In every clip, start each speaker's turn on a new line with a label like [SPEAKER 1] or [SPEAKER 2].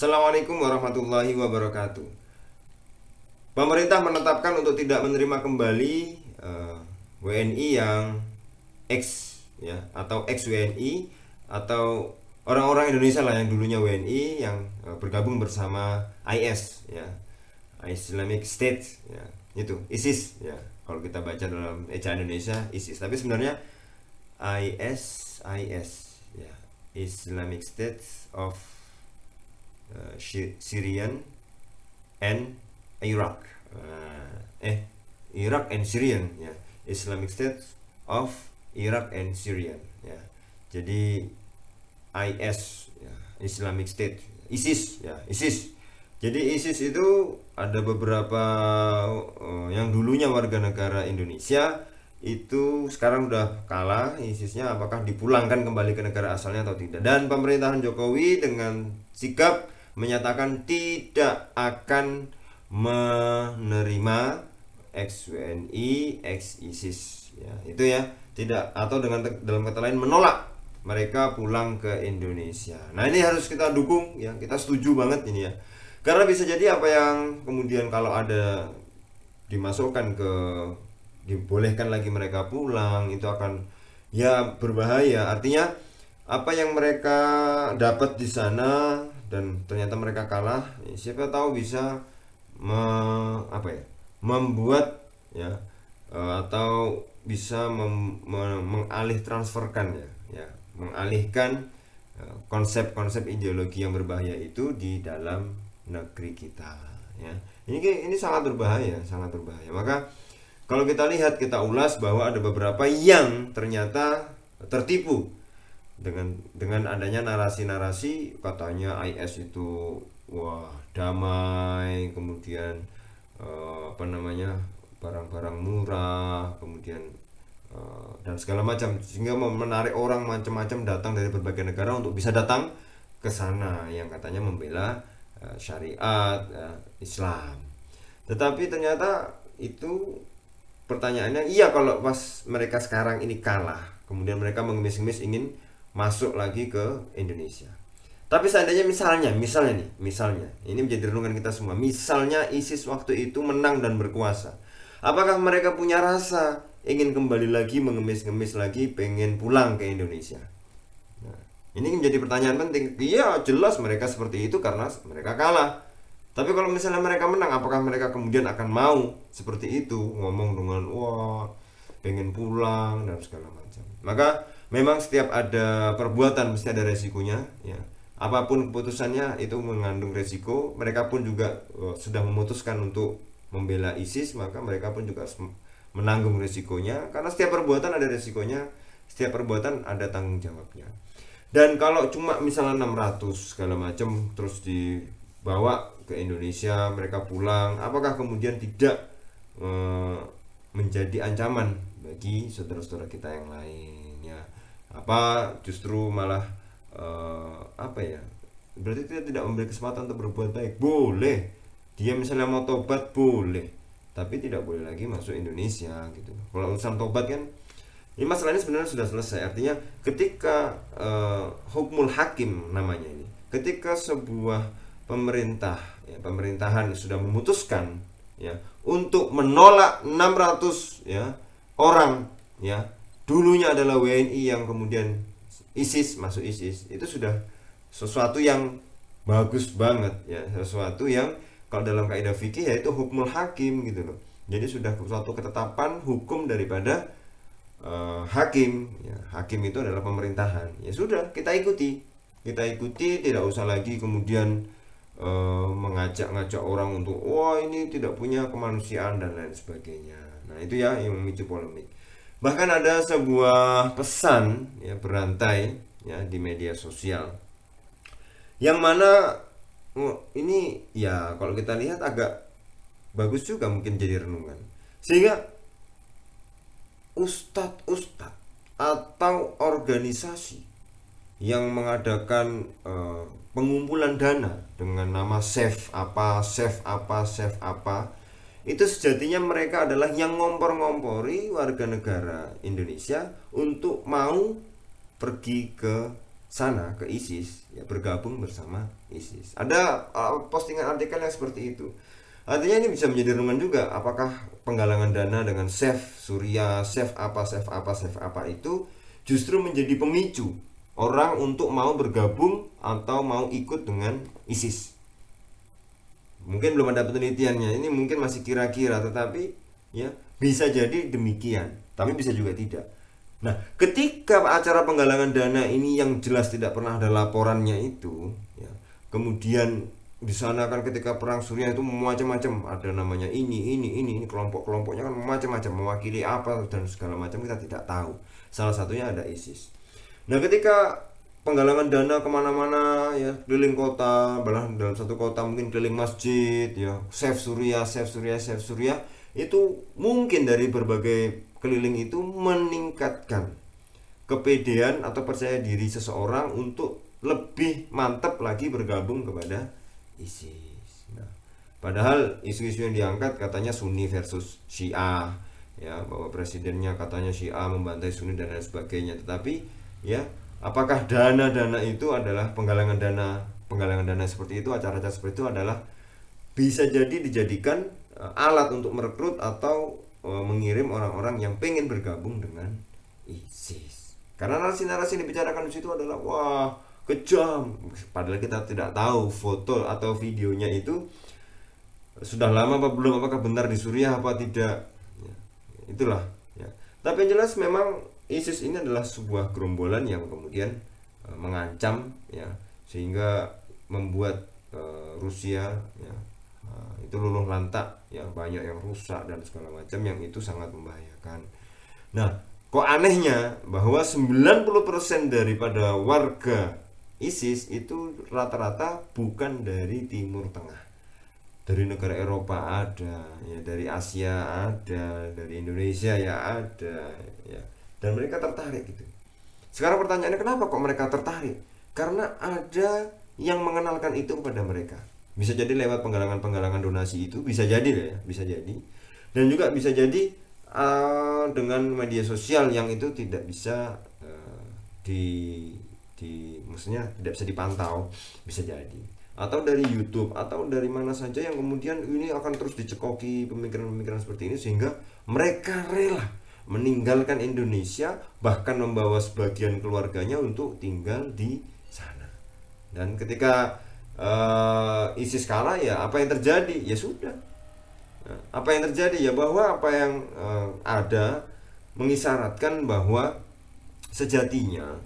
[SPEAKER 1] Assalamualaikum warahmatullahi wabarakatuh. Pemerintah menetapkan untuk tidak menerima kembali WNI yang ex ya atau ex WNI atau orang-orang Indonesia lah yang dulunya WNI yang bergabung bersama IS ya, Islamic State ya, itu ISIS ya. Kalau kita baca dalam ejaan Indonesia ISIS, tapi sebenarnya IS ya, Islamic State of Syrian and Iraq. Iraq and Syrian ya. Islamic State of Iraq and Syrian ya. Jadi IS ya, Islamic State, ISIS ya, ISIS. Jadi ISIS itu ada beberapa yang dulunya warga negara Indonesia itu sekarang udah kalah ISISnya, apakah dipulangkan kembali ke negara asalnya atau tidak. Dan pemerintahan Jokowi dengan sikap menyatakan tidak akan menerima ex WNI, ex ISIS ya, itu ya, tidak, atau dalam kata lain menolak mereka pulang ke Indonesia. Nah, ini harus kita dukung ya, kita setuju banget ini ya. Karena bisa jadi apa yang kemudian kalau ada dimasukkan ke dibolehkan lagi mereka pulang, itu akan ya berbahaya. Artinya apa yang mereka dapat di sana dan ternyata mereka kalah, ya, siapa tahu bisa membuat ya atau bisa mengalih transferkan ya, mengalihkan konsep-konsep ideologi yang berbahaya itu di dalam negeri kita ya. Ini sangat berbahaya. Maka kalau kita lihat, kita ulas bahwa ada beberapa yang ternyata tertipu dengan adanya narasi-narasi katanya IS itu wah damai, kemudian barang-barang murah, kemudian dan segala macam, sehingga menarik orang macam-macam datang dari berbagai negara untuk bisa datang ke sana yang katanya membela syariat Islam. Tetapi ternyata itu pertanyaannya, iya kalau pas mereka sekarang ini kalah, kemudian mereka mengemis-ngemis ingin masuk lagi ke Indonesia. Tapi seandainya misalnya ini menjadi renungan kita semua. Misalnya ISIS waktu itu menang dan berkuasa, apakah mereka punya rasa ingin kembali lagi, mengemis-ngemis lagi, pengen pulang ke Indonesia? Nah, ini menjadi pertanyaan penting. Iya, jelas mereka seperti itu karena mereka kalah. Tapi kalau misalnya mereka menang, apakah mereka kemudian akan mau seperti itu, ngomong dengan wah pengen pulang dan segala macam? Maka memang setiap ada perbuatan mesti ada resikonya ya. Apapun keputusannya itu mengandung resiko. Mereka pun juga sudah memutuskan untuk membela ISIS, maka mereka pun juga menanggung resikonya. Karena setiap perbuatan ada resikonya, setiap perbuatan ada tanggung jawabnya. Dan kalau cuma misalnya 600 segala macam terus dibawa ke Indonesia, mereka pulang, apakah kemudian tidak menjadi ancaman bagi saudara-saudara kita yang lainnya? Apa justru malah berarti dia tidak memberi kesempatan untuk berbuat baik? Boleh, dia misalnya mau tobat boleh, tapi tidak boleh lagi masuk Indonesia gitu. Kalau urusan tobat kan, ini masalah ini sebenarnya sudah selesai. Artinya ketika hukmul hakim namanya ini, ketika sebuah pemerintahan sudah memutuskan ya untuk menolak 600 ya orang ya dulunya adalah WNI yang kemudian ISIS masuk ISIS, itu sudah sesuatu yang bagus banget ya, sesuatu yang kalau dalam kaidah fikih yaitu hukmul hakim gitu loh. Jadi sudah suatu ketetapan hukum daripada hakim ya. Hakim itu adalah pemerintahan. Ya sudah, kita ikuti, tidak usah lagi kemudian mengajak-ngajak orang untuk wah ini tidak punya kemanusiaan dan lain sebagainya. Nah, itu ya yang memicu polemik. Bahkan ada sebuah pesan ya berantai ya di media sosial yang mana ini ya kalau kita lihat agak bagus juga mungkin jadi renungan, sehingga ustadz atau organisasi yang mengadakan pengumpulan dana dengan nama save apa itu sejatinya mereka adalah yang ngompor-ngompori warga negara Indonesia untuk mau pergi ke sana, ke ISIS, ya bergabung bersama ISIS. Ada postingan artikel yang seperti itu. Artinya ini bisa menjadi renungan juga, apakah penggalangan dana dengan Save Suria, Save apa itu justru menjadi pemicu orang untuk mau bergabung atau mau ikut dengan ISIS. Mungkin belum ada penelitiannya, ini mungkin masih kira-kira, tetapi ya bisa jadi demikian, tapi bisa juga tidak. Nah, ketika acara penggalangan dana ini yang jelas tidak pernah ada laporannya itu, ya, kemudian di sana kan ketika perang Suriah itu macam-macam, ada namanya ini kelompok-kelompoknya kan macam-macam, mewakili apa dan segala macam kita tidak tahu. Salah satunya ada ISIS. Nah, ketika penggalangan dana kemana-mana, ya keliling kota, bahkan dalam satu kota mungkin keliling masjid, ya Save Suria, itu mungkin dari berbagai keliling itu meningkatkan kepedean atau percaya diri seseorang untuk lebih mantap lagi bergabung kepada ISIS. Nah, padahal isu-isu yang diangkat katanya Sunni versus Syiah, ya bahwa presidennya katanya Syiah membantai Sunni dan lain sebagainya. Tetapi ya, apakah dana-dana itu adalah penggalangan dana seperti itu, acara-acara seperti itu adalah bisa jadi dijadikan alat untuk merekrut atau mengirim orang-orang yang pengen bergabung dengan ISIS. Karena narasi-narasi yang dibicarakan di situ adalah wah kejam, padahal kita tidak tahu foto atau videonya itu sudah lama apa belum, apakah benar di Suriah apa tidak, ya, itulah ya. Tapi yang jelas memang ISIS ini adalah sebuah gerombolan yang kemudian mengancam, ya, sehingga membuat Rusia, ya, itu luluh lantak, ya, banyak yang rusak dan segala macam, yang itu sangat membahayakan. Nah, kok anehnya bahwa 90% daripada warga ISIS itu rata-rata bukan dari Timur Tengah, dari negara Eropa ada, ya, dari Asia ada, dari Indonesia ya ada, ya, dan mereka tertarik gitu. Sekarang pertanyaannya, kenapa kok mereka tertarik? Karena ada yang mengenalkan itu kepada mereka. Bisa jadi lewat penggalangan donasi itu, bisa jadi ya, bisa jadi. Dan juga bisa jadi dengan media sosial yang itu tidak bisa maksudnya tidak bisa dipantau, bisa jadi. Atau dari YouTube atau dari mana saja yang kemudian ini akan terus dicekoki pemikiran-pemikiran seperti ini, sehingga mereka rela meninggalkan Indonesia, bahkan membawa sebagian keluarganya untuk tinggal di sana. Dan ketika ISIS kalah, ya apa yang terjadi? Ya sudah. Nah, apa yang terjadi? Ya bahwa apa yang ada mengisyaratkan bahwa sejatinya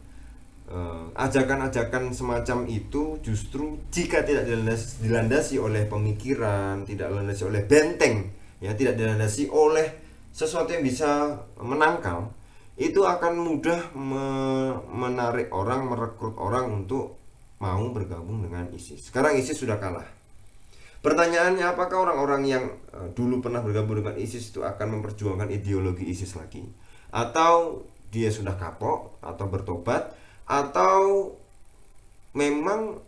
[SPEAKER 1] ajakan-ajakan semacam itu justru jika tidak dilandasi oleh pemikiran, tidak dilandasi oleh benteng, ya, tidak dilandasi oleh sesuatu yang bisa menangkal, itu akan mudah menarik orang, merekrut orang untuk mau bergabung dengan ISIS. Sekarang ISIS sudah kalah. Pertanyaannya, apakah orang-orang yang dulu pernah bergabung dengan ISIS itu akan memperjuangkan ideologi ISIS lagi? Atau dia sudah kapok atau bertobat? Atau memang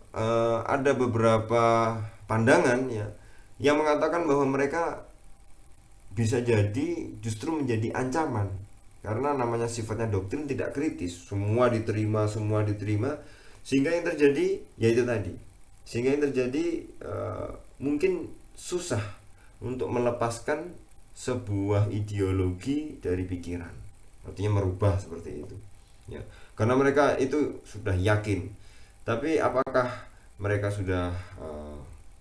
[SPEAKER 1] ada beberapa pandangan, ya, yang mengatakan bahwa mereka bisa jadi justru menjadi ancaman, karena namanya sifatnya doktrin tidak kritis, semua diterima, sehingga yang terjadi yaitu tadi, sehingga yang terjadi mungkin susah untuk melepaskan sebuah ideologi dari pikiran, artinya merubah seperti itu, ya, karena mereka itu sudah yakin. Tapi apakah mereka sudah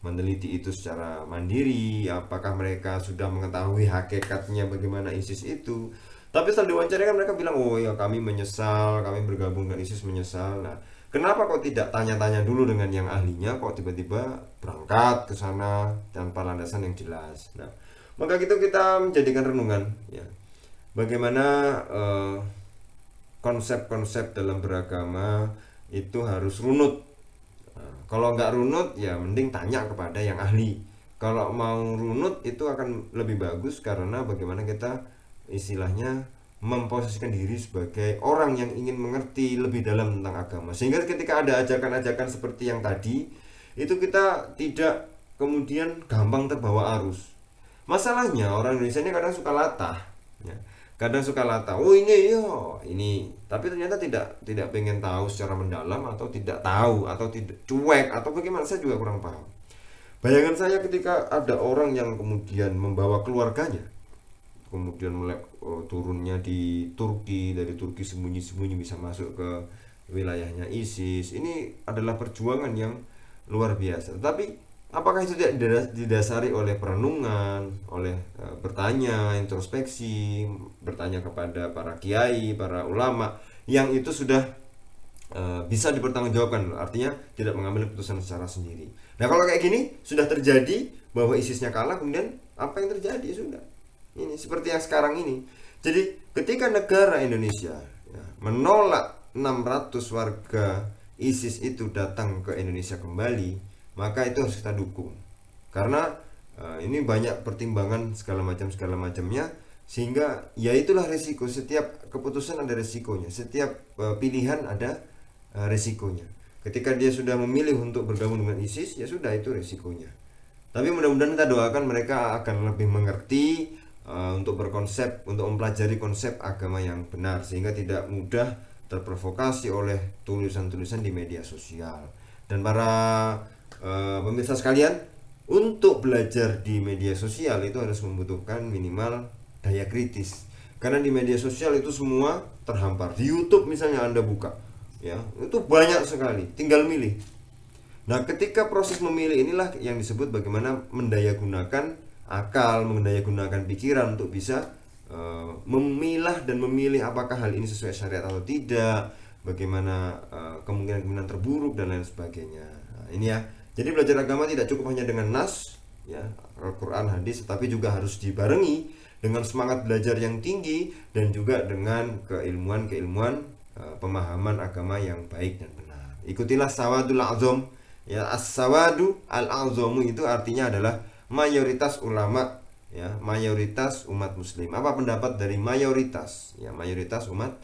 [SPEAKER 1] meneliti itu secara mandiri? Apakah mereka sudah mengetahui hakikatnya bagaimana ISIS itu? Tapi setelah diwawancara kan mereka bilang, oh ya, kami menyesal, kami bergabung dengan ISIS menyesal. Nah, kenapa kok tidak tanya-tanya dulu dengan yang ahlinya, kok tiba-tiba berangkat ke sana tanpa landasan yang jelas? Nah, maka itu kita menjadikan renungan, ya, bagaimana konsep-konsep dalam beragama itu harus runut. Kalau nggak runut, ya mending tanya kepada yang ahli. Kalau mau runut itu akan lebih bagus, karena bagaimana kita istilahnya memposisikan diri sebagai orang yang ingin mengerti lebih dalam tentang agama, sehingga ketika ada ajakan-ajakan seperti yang tadi itu kita tidak kemudian gampang terbawa arus. Masalahnya orang Indonesia ini kadang suka latah, ya. kadang suka latah, oh ini yo ini, tapi ternyata tidak pengen tahu secara mendalam, atau tidak tahu, atau tidak cuek, atau bagaimana, saya juga kurang paham. Bayangan saya ketika ada orang yang kemudian membawa keluarganya, kemudian mulai turunnya di Turki, dari Turki sembunyi-sembunyi bisa masuk ke wilayahnya ISIS, ini adalah perjuangan yang luar biasa. Tapi apakah itu tidak didasari oleh perenungan, oleh bertanya, introspeksi, bertanya kepada para kiai, para ulama yang itu sudah bisa dipertanggungjawabkan, artinya tidak mengambil keputusan secara sendiri. Nah kalau kayak gini sudah terjadi bahwa ISISnya kalah, kemudian apa yang terjadi? Sudah, ini seperti yang sekarang ini. Jadi ketika negara Indonesia ya, menolak 600 warga ISIS itu datang ke Indonesia kembali, maka itu harus kita dukung, karena ini banyak pertimbangan segala macamnya, sehingga ya itulah resiko. Setiap keputusan ada resikonya, setiap pilihan ada resikonya. Ketika dia sudah memilih untuk bergabung dengan ISIS, ya sudah, itu resikonya. Tapi mudah-mudahan kita doakan mereka akan lebih mengerti untuk berkonsep, untuk mempelajari konsep agama yang benar, sehingga tidak mudah terprovokasi oleh tulisan-tulisan di media sosial. Dan para pemirsa sekalian, untuk belajar di media sosial itu harus membutuhkan minimal daya kritis, karena di media sosial itu semua terhampar. Di YouTube misalnya Anda buka, ya itu banyak sekali, tinggal milih. Nah ketika proses memilih inilah yang disebut bagaimana mendayagunakan akal, mendayagunakan pikiran untuk bisa memilah dan memilih apakah hal ini sesuai syariat atau tidak, bagaimana kemungkinan terburuk dan lain sebagainya. Nah, ini ya, jadi belajar agama tidak cukup hanya dengan nas, ya Al-Quran, hadis, tetapi juga harus dibarengi dengan semangat belajar yang tinggi dan juga dengan keilmuan pemahaman agama yang baik dan benar. Ikutilah sawadul azam, ya as-sawadu al-azamu itu artinya adalah mayoritas ulama, ya mayoritas umat muslim. Apa pendapat dari mayoritas? Ya mayoritas umat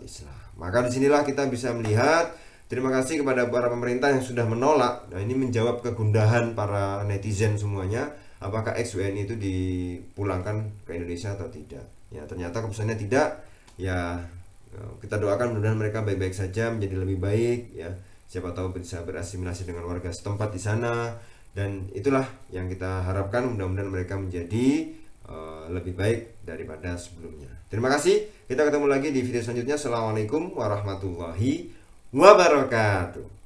[SPEAKER 1] Islam. Maka disinilah kita bisa melihat. Terima kasih kepada para pemerintah yang sudah menolak. Nah ini menjawab kegundahan para netizen semuanya, apakah ex-WNI itu dipulangkan ke Indonesia atau tidak. Ya ternyata keputusannya tidak. Ya kita doakan mudah-mudahan mereka baik-baik saja, menjadi lebih baik, ya siapa tahu bisa berasimilasi dengan warga setempat di sana. Dan itulah yang kita harapkan, mudah-mudahan mereka menjadi lebih baik daripada sebelumnya. Terima kasih, kita ketemu lagi di video selanjutnya. Assalamualaikum warahmatullahi wabarakatuh.